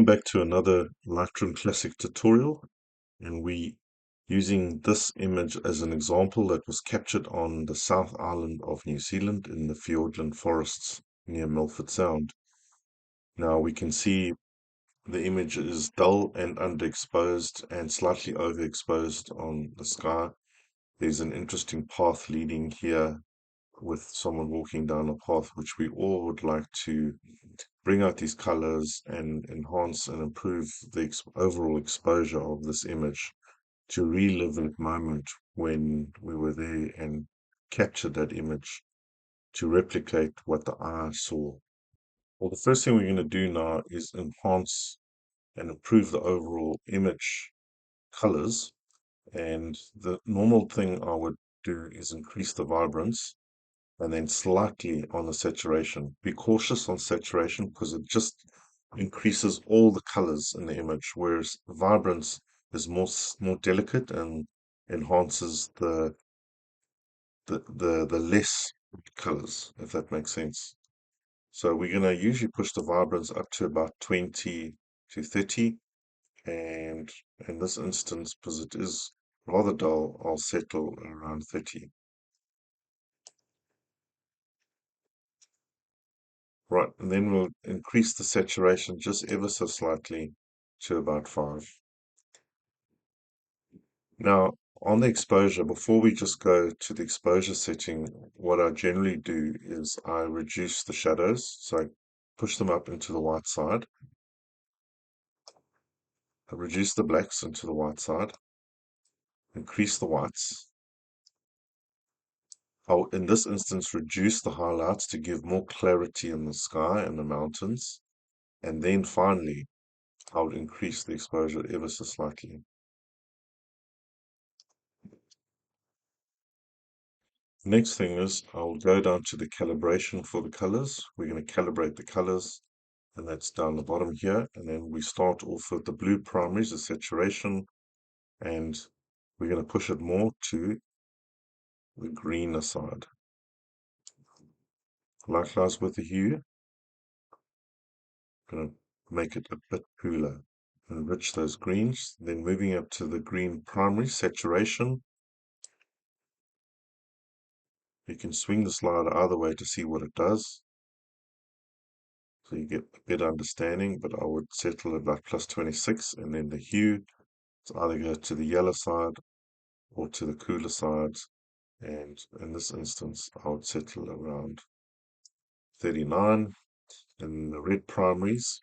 Welcome back to another Lightroom Classic tutorial, and we using this image as an example that was captured on the South Island of New Zealand in the Fiordland forests near Milford Sound. Now we can see the image is dull and underexposed and slightly overexposed on the sky. There's an interesting path leading here with someone walking down a path, which we all would like to bring out these colors and enhance and improve the overall exposure of this image to relive that moment when we were there and captured that image to replicate what the eye saw. Well, the first thing we're going to do now is enhance and improve the overall image colors. And the normal thing I would do is increase the vibrance and then slightly on the saturation. Be cautious on saturation because it just increases all the colors in the image, whereas vibrance is more delicate and enhances the less colors, if that makes sense. So we're going to usually push the vibrance up to about 20 to 30, and in this instance, because it is rather dull, I'll settle around 30. Right, and then we'll increase the saturation just ever so slightly to about 5. Now, on the exposure, before we just go to the exposure setting, what I generally do is I reduce the shadows. So I push them up into the white side. I reduce the blacks into the white side, increase the whites. I'll, in this instance, reduce the highlights to give more clarity in the sky and the mountains. And then finally, I would increase the exposure ever so slightly. Next thing is I'll go down to the calibration for the colors. We're going to calibrate the colors, and that's down the bottom here. And then we start off with the blue primaries, the saturation, and we're going to push it more to the greener side. Likewise with the hue, going to make it a bit cooler. Enrich those greens. Then moving up to the green primary saturation. You can swing the slider either way to see what it does, so you get a better understanding, but I would settle at about plus 26, and then the hue, so either go to the yellow side or to the cooler side, and in this instance I would settle around 39. And the red primaries,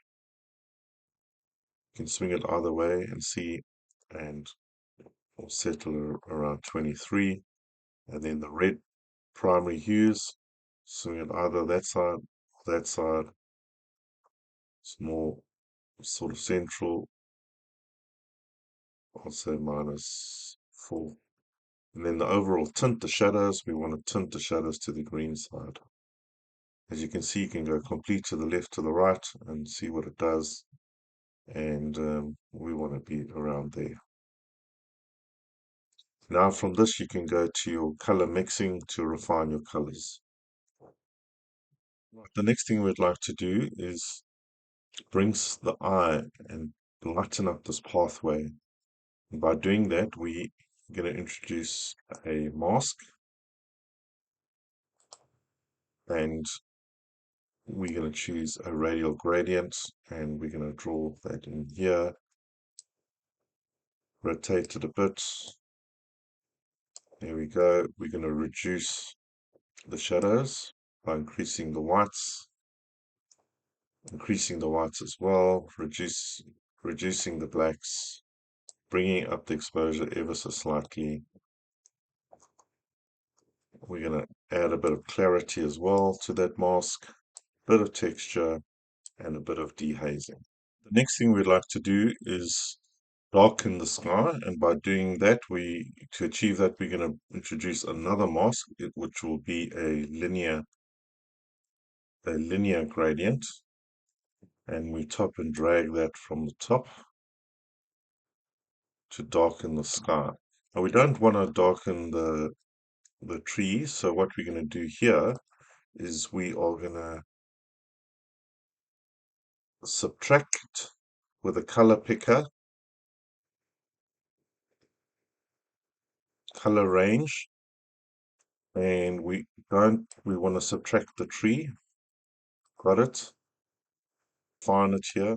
you can swing it either way and see, and we'll settle around 23. And then the red primary hues, swing it either that side or that side. It's more sort of central. I'll say -4. And then the overall tint, the shadows, we want to tint the shadows to the green side. As you can see, you can go complete to the left, to the right, and see what it does. And we want to be around there. Now from this, you can go to your color mixing to refine your colors. The next thing we'd like to do is brings the eye and lighten up this pathway. And by doing that, we're going to introduce a mask, and we're going to choose a radial gradient, and we're going to draw that in here, rotate it a bit. There we go. We're going to reduce the shadows by increasing the whites as well, reducing the blacks, bringing up the exposure ever so slightly. We're going to add a bit of clarity as well to that mask, bit of texture, and a bit of dehazing. The next thing we'd like to do is darken the sky, and by doing that, to achieve that, we're going to introduce another mask, which will be a linear gradient, and we top and drag that from the top to darken the sky. Now we don't want to darken the trees, so what we're going to do here is we are going to subtract with a color picker, color range, and we want to subtract the tree. Got it? Find it here.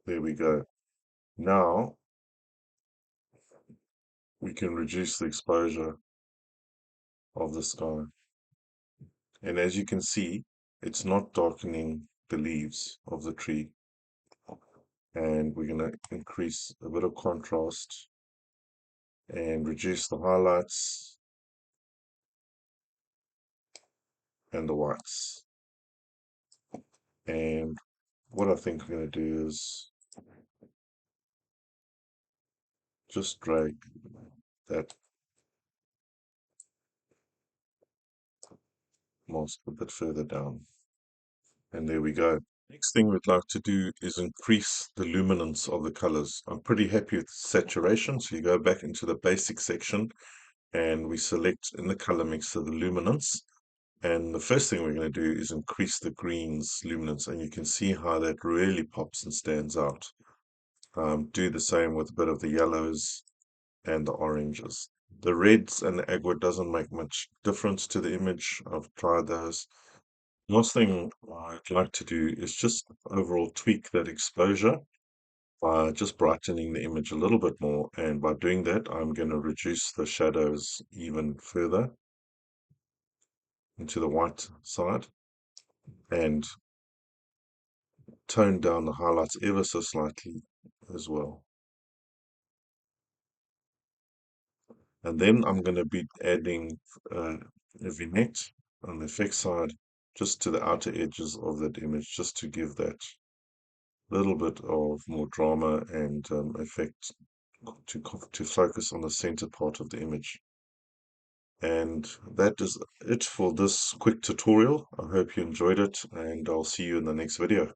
There we go. Now we can reduce the exposure of the sky. And as you can see, it's not darkening the leaves of the tree. And we're going to increase a bit of contrast and reduce the highlights and the whites. And what I think I'm going to do is just drag that mask a bit further down. And there we go. Next thing we'd like to do is increase the luminance of the colors. I'm pretty happy with saturation, so you go back into the basic section and we select in the color mixer the luminance. And the first thing we're going to do is increase the green's luminance, and you can see how that really pops and stands out. Do the same with a bit of the yellows and the oranges. The reds and the agua doesn't make much difference to the image. I've tried those. Last thing I'd like to do is just overall tweak that exposure by just brightening the image a little bit more. And by doing that, I'm going to reduce the shadows even further into the white side and tone down the highlights ever so slightly as well. And then I'm going to be adding a vignette on the effect side just to the outer edges of that image, just to give that little bit of more drama and effect to focus on the center part of the image. And that is it for this quick tutorial. I hope you enjoyed it, and I'll see you in the next video.